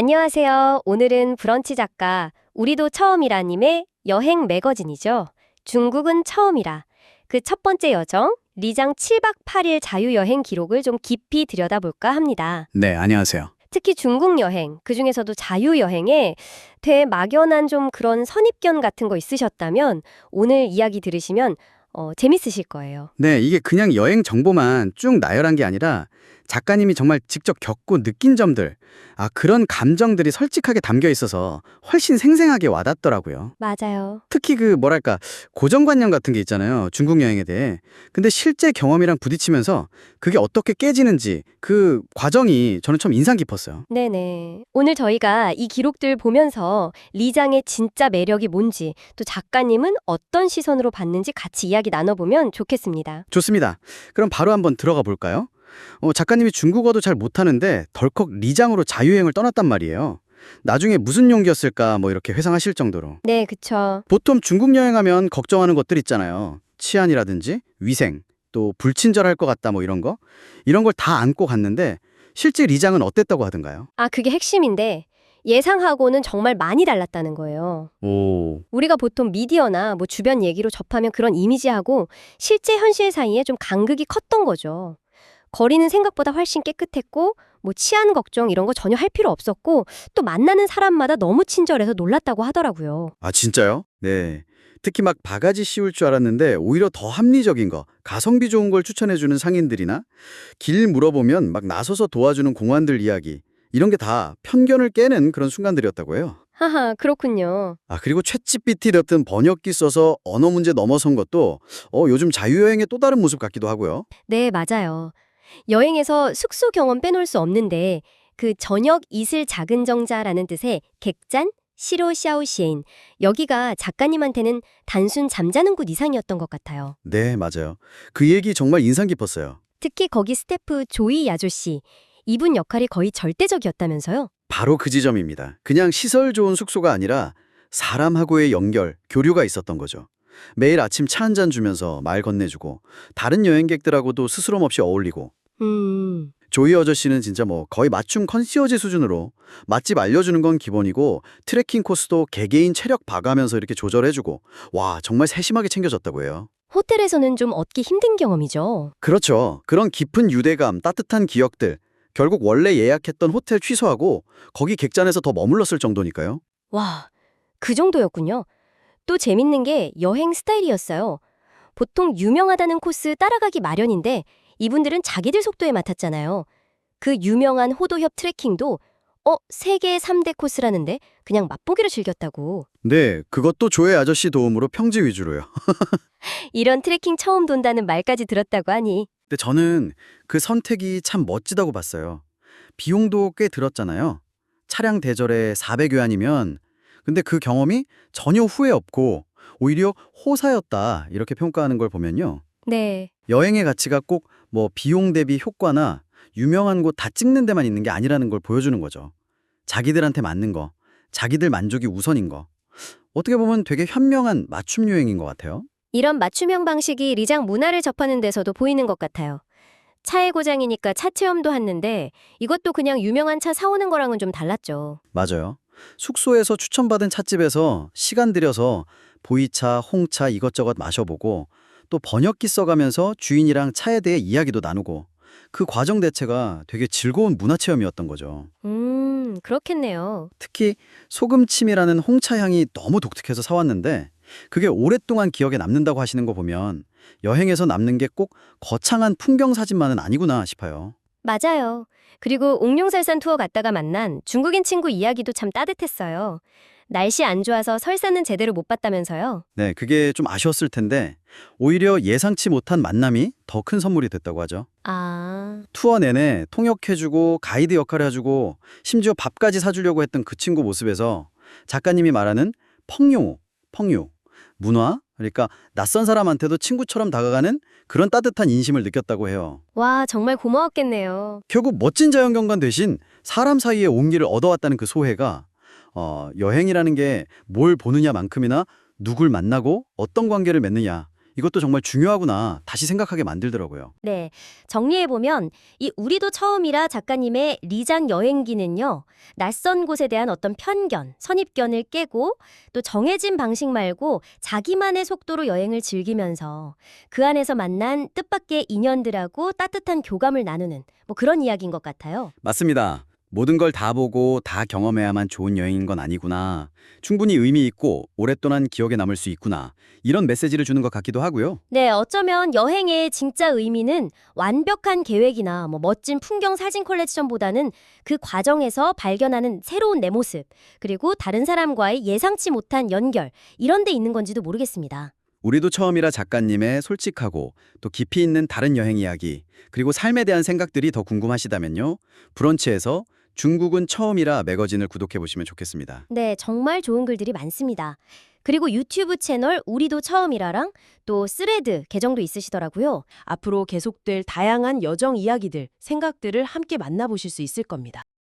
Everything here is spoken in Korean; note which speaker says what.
Speaker 1: 안녕하세요. 오늘은 브런치 작가 우리도 처음이라님의 여행 매거진이죠. 중국은 처음이라. 그 첫 번째 여정, 리장 7박 8일 자유여행 기록을 좀 깊이 들여다볼까 합니다.
Speaker 2: 네, 안녕하세요.
Speaker 1: 특히 중국 여행, 그중에서도 자유여행에 되게 막연한 좀 그런 선입견 같은 거 있으셨다면 오늘 이야기 들으시면 재밌으실 거예요.
Speaker 2: 네, 이게 그냥 여행 정보만 쭉 나열한 게 아니라 작가님이 정말 직접 겪고 느낀 점들, 그런 감정들이 솔직하게 담겨 있어서 훨씬 생생하게 와닿더라고요.
Speaker 1: 맞아요.
Speaker 2: 특히 고정관념 같은 게 있잖아요. 중국 여행에 대해. 근데 실제 경험이랑 부딪히면서 그게 어떻게 깨지는지 그 과정이 저는 좀 인상 깊었어요.
Speaker 1: 네네. 오늘 저희가 이 기록들 보면서 리장의 진짜 매력이 뭔지, 또 작가님은 어떤 시선으로 봤는지 같이 이야기 나눠보면 좋겠습니다.
Speaker 2: 좋습니다. 그럼 바로 한번 들어가 볼까요? 작가님이 중국어도 잘 못하는데 덜컥 리장으로 자유여행을 떠났단 말이에요. 나중에 무슨 용기였을까 이렇게 회상하실 정도로.
Speaker 1: 네, 그쵸.
Speaker 2: 보통 중국 여행하면 걱정하는 것들 있잖아요. 치안이라든지 위생, 또 불친절할 것 같다 이런 거. 이런 걸 다 안고 갔는데 실제 리장은 어땠다고 하던가요?
Speaker 1: 그게 핵심인데 예상하고는 정말 많이 달랐다는 거예요.
Speaker 2: 오,
Speaker 1: 우리가 보통 미디어나 주변 얘기로 접하면 그런 이미지하고 실제 현실 사이에 좀 간극이 컸던 거죠. 거리는 생각보다 훨씬 깨끗했고 치안 걱정 이런 거 전혀 할 필요 없었고 또 만나는 사람마다 너무 친절해서 놀랐다고 하더라고요.
Speaker 2: 진짜요? 네. 특히 바가지 씌울 줄 알았는데 오히려 더 합리적인 거, 가성비 좋은 걸 추천해주는 상인들이나 길 물어보면 나서서 도와주는 공안들 이야기, 이런 게 다 편견을 깨는 그런 순간들이었다고 해요.
Speaker 1: 하하, 그렇군요.
Speaker 2: 그리고 챗GPT 같은 번역기 써서 언어 문제 넘어선 것도 요즘 자유여행의 또 다른 모습 같기도 하고요.
Speaker 1: 네, 맞아요. 여행에서 숙소 경험 빼놓을 수 없는데 그 저녁 이슬 작은 정자라는 뜻의 객잔 시로 샤오시엔 여기가 작가님한테는 단순 잠자는 곳 이상이었던 것 같아요.
Speaker 2: 네, 맞아요. 그 얘기 정말 인상 깊었어요.
Speaker 1: 특히 거기 스태프 조이 야조씨 이분 역할이 거의 절대적이었다면서요?
Speaker 2: 바로 그 지점입니다. 그냥 시설 좋은 숙소가 아니라 사람하고의 연결, 교류가 있었던 거죠. 매일 아침 차 한 잔 주면서 말 건네주고 다른 여행객들하고도 스스럼 없이 어울리고 조이 아저씨는 진짜 거의 맞춤 컨시어지 수준으로 맛집 알려주는 건 기본이고 트레킹 코스도 개개인 체력 봐가면서 이렇게 조절해주고 와 정말 세심하게 챙겨줬다고 해요.
Speaker 1: 호텔에서는 좀 얻기 힘든 경험이죠.
Speaker 2: 그렇죠. 그런 깊은 유대감, 따뜻한 기억들 결국 원래 예약했던 호텔 취소하고 거기 객잔에서 더 머물렀을 정도니까요.
Speaker 1: 와, 그 정도였군요. 또 재밌는 게 여행 스타일이었어요. 보통 유명하다는 코스 따라가기 마련인데 이분들은 자기들 속도에 맡았잖아요. 그 유명한 호도협 트레킹도 세계 3대 코스라는데 그냥 맛보기로 즐겼다고.
Speaker 2: 네, 그것도 조의 아저씨 도움으로 평지 위주로요.
Speaker 1: 이런 트레킹 처음 돈다는 말까지 들었다고 하니.
Speaker 2: 근데 저는 그 선택이 참 멋지다고 봤어요. 비용도 꽤 들었잖아요. 차량 대절에 400위안이면 근데 그 경험이 전혀 후회 없고 오히려 호사였다 이렇게 평가하는 걸 보면요.
Speaker 1: 네.
Speaker 2: 여행의 가치가 꼭 비용 대비 효과나 유명한 곳 다 찍는 데만 있는 게 아니라는 걸 보여주는 거죠. 자기들한테 맞는 거, 자기들 만족이 우선인 거. 어떻게 보면 되게 현명한 맞춤 여행인 것 같아요.
Speaker 1: 이런 맞춤형 방식이 리장 문화를 접하는 데서도 보이는 것 같아요. 차의 고장이니까 차 체험도 했는데 이것도 그냥 유명한 차 사오는 거랑은 좀 달랐죠.
Speaker 2: 맞아요. 숙소에서 추천받은 찻집에서 시간 들여서 보이차, 홍차 이것저것 마셔보고 또 번역기 써가면서 주인이랑 차에 대해 이야기도 나누고 그 과정 자체가 되게 즐거운 문화체험이었던 거죠.
Speaker 1: 그렇겠네요.
Speaker 2: 특히 소금침이라는 홍차 향이 너무 독특해서 사왔는데 그게 오랫동안 기억에 남는다고 하시는 거 보면 여행에서 남는 게 꼭 거창한 풍경 사진만은 아니구나 싶어요.
Speaker 1: 맞아요. 그리고 옥룡설산 투어 갔다가 만난 중국인 친구 이야기도 참 따뜻했어요. 날씨 안 좋아서 설산은 제대로 못 봤다면서요?
Speaker 2: 네, 그게 좀 아쉬웠을 텐데 오히려 예상치 못한 만남이 더 큰 선물이 됐다고 하죠. 투어 내내 통역해주고 가이드 역할을 해주고 심지어 밥까지 사주려고 했던 그 친구 모습에서 작가님이 말하는 펑유, 문화, 그러니까 낯선 사람한테도 친구처럼 다가가는 그런 따뜻한 인심을 느꼈다고 해요.
Speaker 1: 와, 정말 고마웠겠네요.
Speaker 2: 결국 멋진 자연경관 대신 사람 사이의 온기를 얻어왔다는 그 소회가 여행이라는 게 뭘 보느냐만큼이나 누굴 만나고 어떤 관계를 맺느냐 이것도 정말 중요하구나 다시 생각하게 만들더라고요.
Speaker 1: 네, 정리해보면 이 우리도 처음이라 작가님의 리장 여행기는요. 낯선 곳에 대한 어떤 편견, 선입견을 깨고 또 정해진 방식 말고 자기만의 속도로 여행을 즐기면서 그 안에서 만난 뜻밖의 인연들하고 따뜻한 교감을 나누는 뭐 그런 이야기인 것 같아요.
Speaker 2: 맞습니다. 모든 걸 다 보고 다 경험해야만 좋은 여행인 건 아니구나. 충분히 의미 있고 오랫동안 기억에 남을 수 있구나. 이런 메시지를 주는 것 같기도 하고요.
Speaker 1: 네, 어쩌면 여행의 진짜 의미는 완벽한 계획이나 뭐 멋진 풍경 사진 컬렉션보다는 그 과정에서 발견하는 새로운 내 모습, 그리고 다른 사람과의 예상치 못한 연결, 이런 데 있는 건지도 모르겠습니다.
Speaker 2: 우리도 처음이라 작가님의 솔직하고 또 깊이 있는 다른 여행 이야기, 그리고 삶에 대한 생각들이 더 궁금하시다면요. 브런치에서 중국은 처음이라 매거진을 구독해 보시면 좋겠습니다.
Speaker 1: 네, 정말 좋은 글들이 많습니다. 그리고 유튜브 채널 우리도 처음이라랑 또 스레드 계정도 있으시더라고요.
Speaker 3: 앞으로 계속될 다양한 여정 이야기들, 생각들을 함께 만나보실 수 있을 겁니다.